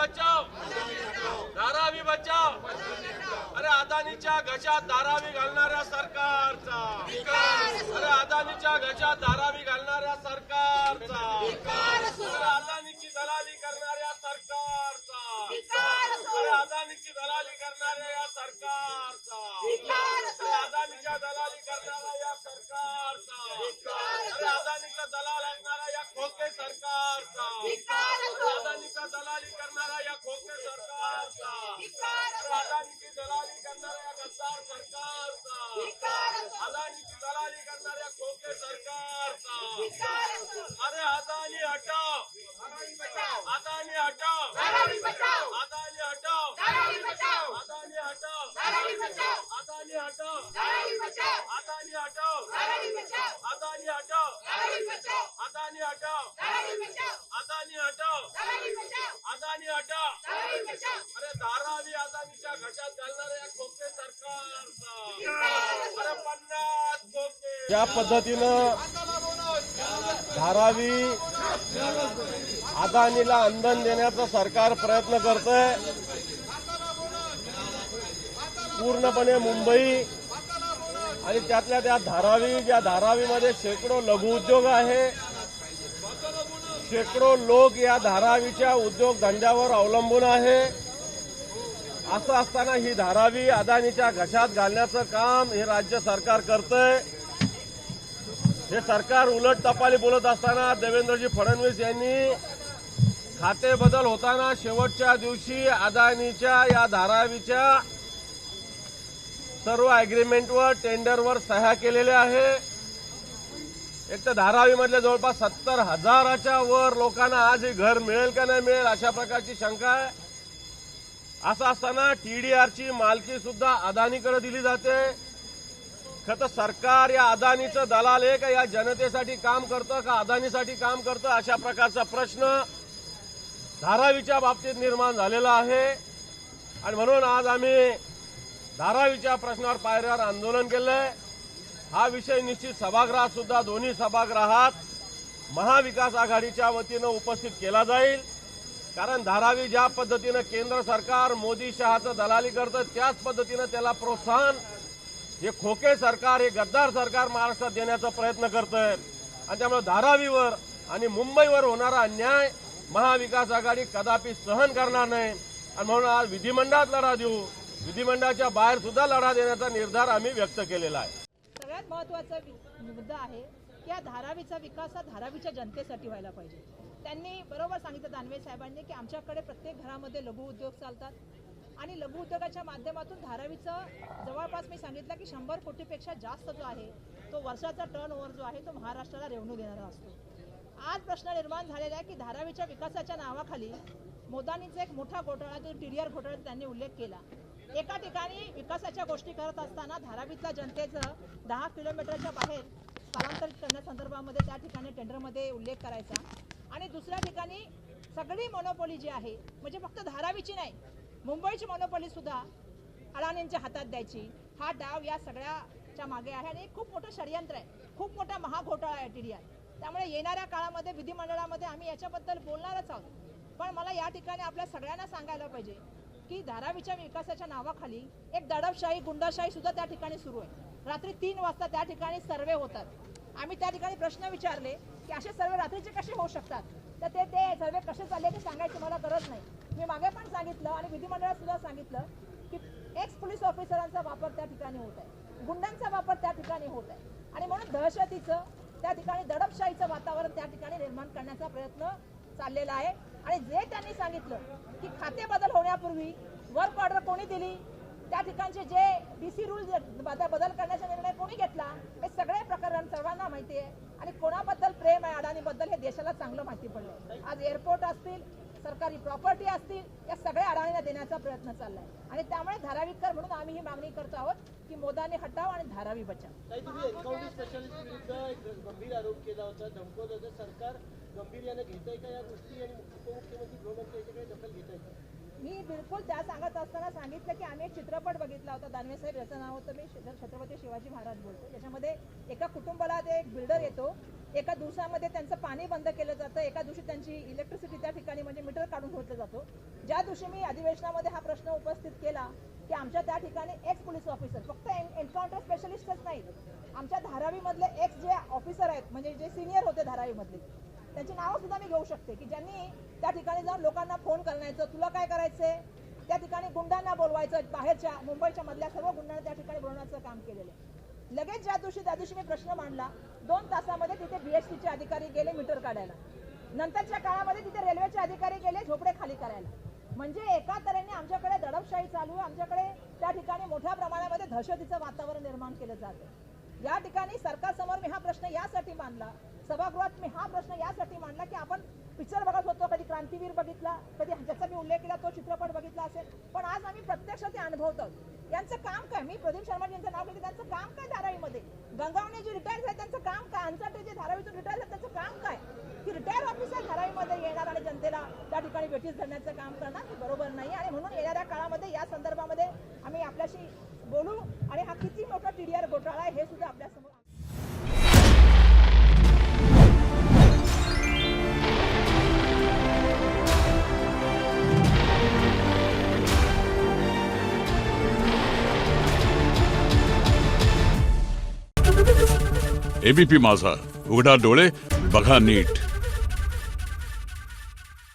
बचाव, धारावी बचाव। अरे अदानीच्या घशात धारावी घालणाऱ्या सरकारचा, अरे अदानीच्या घशात धारावी घालणाऱ्या सरकारचा, अरे अदानीची दलाली करणाऱ्या सरकारचा, अरे अदानीची दलाली करणाऱ्या या सरकारचा, अरे अदानीच्या दलाली करणाऱ्या या सरकारचा, अरे अदानीचा दलाल असणाऱ्या या खोके सरकारचा, अरे अदानीचा दलाली करणाऱ्या या खोके सरकारचा, अरे अदानीची दलाली करणाऱ्या या गद्दार सरकारचा, अदानीची दलाली करणाऱ्या खोके सरकारचा। अरे अदानी हटाओ, अदानी हटाओ, अदानी हटाओ, अदानी हटाओ, अदानी हटाओ, अदानी हटाओ, अदानी हटाओ, अदानी हटाओ, अदानी हटाओ, अदानी हटाओ, अदानी हटाओ। अरे धारावी अदानीच्या घशात घालणाऱ्या या खोके सरकारचा, अरे 50 खोके। ज्या पद्धतीनं धारावी अदानीला अंधन देण्याचा सरकार प्रयत्न करतंय, पूर्णपणे मुंबई आणि त्यातल्या त्या धारावी, ज्या धारावीमध्ये शेकडो लघुउद्योग आहे, शेकडो लोक या धारावीच्या उद्योगधंद्यावर अवलंबून आहे, असं असताना ही धारावी अदानीच्या घशात घालण्याचं काम हे राज्य सरकार करतंय। हे सरकार उलट टपाली बोलत असताना देवेंद्रजी फडणवीस यांनी खाते बदल होताना शेवटच्या दिवशी अदानीच्या या धारावीच्या सर्व अग्रीमेंटवर, टेंडरवर सह्या केलेल्या आहे। एक तर धारावीमधल्या जवळपास 70,000च्या वर लोकांना आज हे घर मिळेल का नाही मिळेल अशा प्रकारची शंका आहे। असं असताना टीडीआरची मालकी सुद्धा अदानीकडे दिली जाते। खरं तर सरकार या अदानीचं दलाल आहे का, या जनतेसाठी काम करतं का अदानीसाठी काम करतं, अशा प्रकारचा प्रश्न धारावीच्या बाबतीत निर्माण झालेला आहे। आणि म्हणून आज आम्ही धारावीच्या प्रश्नावर पायऱ्यावर आंदोलन केलंय। हा विषय निश्चित सभागृहात सुद्धा दोन्ही सभागृहात महाविकास आघाडीच्या वतीनं उपस्थित केला जाईल। कारण धारावी ज्या पद्धतीनं केंद्र सरकार मोदी शहाचं दलाली करतं, त्याच पद्धतीनं त्याला प्रोत्साहन हे खोके सरकार, हे गद्दार सरकार महाराष्ट्रात देण्याचा प्रयत्न करतंय। आणि त्यामुळे धारावीवर आणि मुंबईवर होणारा अन्याय महाविकास आघाडी कदापि सहन करणार नाही। आणि म्हणून आज विधिमंडळात लढा देऊ, विधिमंडळाच्या बाहेर सुद्धा लढा देण्याचा निर्धार आम्ही व्यक्त केलेला आहे। सगळ्यात महत्त्वाचा मुद्दा आहे की या धारावीचा विकास हा धारावीच्या जनतेसाठी व्हायला पाहिजे। त्यांनी बरोबर सांगितलं दानवे साहेबांनी की आमच्याकडे प्रत्येक घरामध्ये लघुउद्योग चालतात आणि लघुउद्योगाच्या माध्यमातून धारावीचं जवळपास मी सांगितलं की 100 कोटीपेक्षा जास्त जो आहे तो वर्षाचा टर्नओव्हर जो आहे तो महाराष्ट्राला रेव्हेन्यू देणारा असतो। आज प्रश्न निर्माण झालेला आहे की धारावीच्या विकासाच्या नावाखाली मोदानीचा एक मोठा घोटाळा, जो टीडीआर घोटाळ्याचा त्यांनी उल्लेख केला। एका ठिकाणी विकासाच्या गोष्टी करत असताना धारावीतल्या जनतेचं 10 किलोमीटरच्या बाहेर स्थलांतरित करण्यासंदर्भामध्ये त्या ठिकाणी टेंडरमध्ये उल्लेख करायचा आणि दुसऱ्या ठिकाणी सगळी मोनोपोली जी आहे, म्हणजे फक्त धारावीची नाही मुंबईची मोनोपोली सुद्धा अडाणींच्या हातात द्यायची, हा डाव या सगळ्याच्या मागे आहे आणि खूप मोठं षडयंत्र आहे, खूप मोठा महाघोटाळा आहे टीडीआर। त्यामुळे येणाऱ्या काळामध्ये विधिमंडळामध्ये आम्ही याच्याबद्दल बोलणारच आहोत। पण मला या ठिकाणी आपल्या सगळ्यांना सांगायला पाहिजे की धारावीच्या विकासाच्या नावाखाली एक दडपशाही, गुंडाशाही सुद्धा त्या ठिकाणी सुरू आहे। रात्री 3 वाजता त्या ठिकाणी सर्वे होतात। आम्ही त्या ठिकाणी प्रश्न विचारले की असे सर्वे रात्रीचे कसे होऊ शकतात, तर ते सर्वे कसे चालले ते सांगायची मला गरज नाही। मी मागे पण सांगितलं आणि विधिमंडळात सुद्धा सांगितलं की एक्स पोलीस ऑफिसरांचा वापर त्या ठिकाणी होत आहे, गुंडांचा वापर त्या ठिकाणी होत आहे आणि म्हणून दहशतीचं, त्या ठिकाणी दडपशाहीचं वातावरण त्या ठिकाणी निर्माण करण्याचा प्रयत्न चाललेला आहे। आणि जे त्यांनी सांगितलं की खाते बदल होण्यापूर्वी वर्क ऑर्डर कोणी दिली, त्या ठिकाणचे जे डीसी रूल बदल करण्याचा निर्णय कोणी घेतला, हे सगळे प्रकरण सर्वांना माहिती आहे आणि कोणाबद्दल प्रेम आहे अडाणीबद्दल हे देशाला चांगलं माहिती पडलं। आज एअरपोर्ट असतील, सरकारी प्रॉपर्टी असतील, या सगळ्या अडाणीला देण्याचा प्रयत्न चाललाय आणि त्यामुळे धारावीकर म्हणून आम्ही ही मागणी करत आहोत की मोदाने हटाव आणि धारावी बचाव। तुम्ही अकाउंटिंग स्पेशलिस्ट विरुद्ध गंभीर आरोप केला होता, धमकवलं होतं, सरकार गांभीर्याने घेतंय का या गोष्टी आणि उपमुख्यमंत्री गृहमंत्री याच्याकडे दखल घेत आहेत? मी बिलकुल त्या सांगत असताना सांगितलं की आम्ही एक चित्रपट बघितला होता, दानवे साहेब याचं नाव होतं, मी छत्रपती शिवाजी महाराज बोलतो। त्याच्यामध्ये एका कुटुंबाला ते एक बिल्डर येतो एका दिवसामध्ये त्यांचं पाणी बंद केलं जातं, एका दिवशी त्यांची इलेक्ट्रिसिटी त्या ठिकाणी म्हणजे मीटर काढून ठेवलं जातो. ज्या दिवशी मी अधिवेशनामध्ये हा प्रश्न उपस्थित केला की आमच्या त्या ठिकाणी एक्स पोलीस ऑफिसर, फक्त एन्काउंटर स्पेशलिस्टच नाहीत, आमच्या धारावीमधले एक्स जे ऑफिसर आहेत म्हणजे जे सिनियर होते धारावीमधले, त्यांची नावं सुद्धा मी घेऊ शकते की ज्यांनी त्या ठिकाणी जाऊन लोकांना फोन करण्याचं, तुला काय करायचंय, त्या ठिकाणी गुंडांना बोलवायचं, बाहेरच्या मुंबईच्या मधल्या सर्व गुंडांना त्या ठिकाणी बोलवण्याचं काम केलेलं आहे. लगेच त्या दिवशी मी प्रश्न मांडला, 2 तासामध्ये तिथे बीएसटीचे अधिकारी गेले मीटर काढायला, नंतरच्या काळामध्ये तिथे रेल्वेचे अधिकारी गेले झोपडे खाली करायला. म्हणजे एका तऱ्हेने आमच्याकडे दडपशाही चालू आहे, आमच्याकडे त्या ठिकाणी मोठ्या प्रमाणामध्ये दहशतीचं वातावरण निर्माण केलं जातं. या ठिकाणी सरकारसमोर मी हा प्रश्न यासाठी मांडला, सभागृहात मी हा प्रश्न यासाठी मांडला की आपण पिक्चर बघत होतो, कधी क्रांतीवीर बघितला, कधी ज्याचा मी उल्लेख केला तो चित्रपट बघितला असेल, पण आज आम्ही प्रत्यक्ष ते अनुभवतो. यांचं काम काय, मी प्रदीप शर्माजींचं नाव घेते, त्यांचं काम काय धारावीमध्ये, गंगावणे जे रिटायर झाले त्यांचं काम काय, अंचाटे जे धारावीतून रिटायर झाले त्यांचं काम काय, की रिटायर ऑफिसर धारावीमध्ये येणार आणि जनतेला त्या ठिकाणी वेठीस धरण्याचं काम करणार, हे बरोबर नाही. आणि म्हणून येणाऱ्या काळामध्ये या संदर्भामध्ये आम्ही आपल्याशी बोलू आणि हा किती मोठा TDR घोटाळा आहे हे सुद्धा आपल्यासमोर. एबीपी माझा, उघडा डोळे बघा नीट.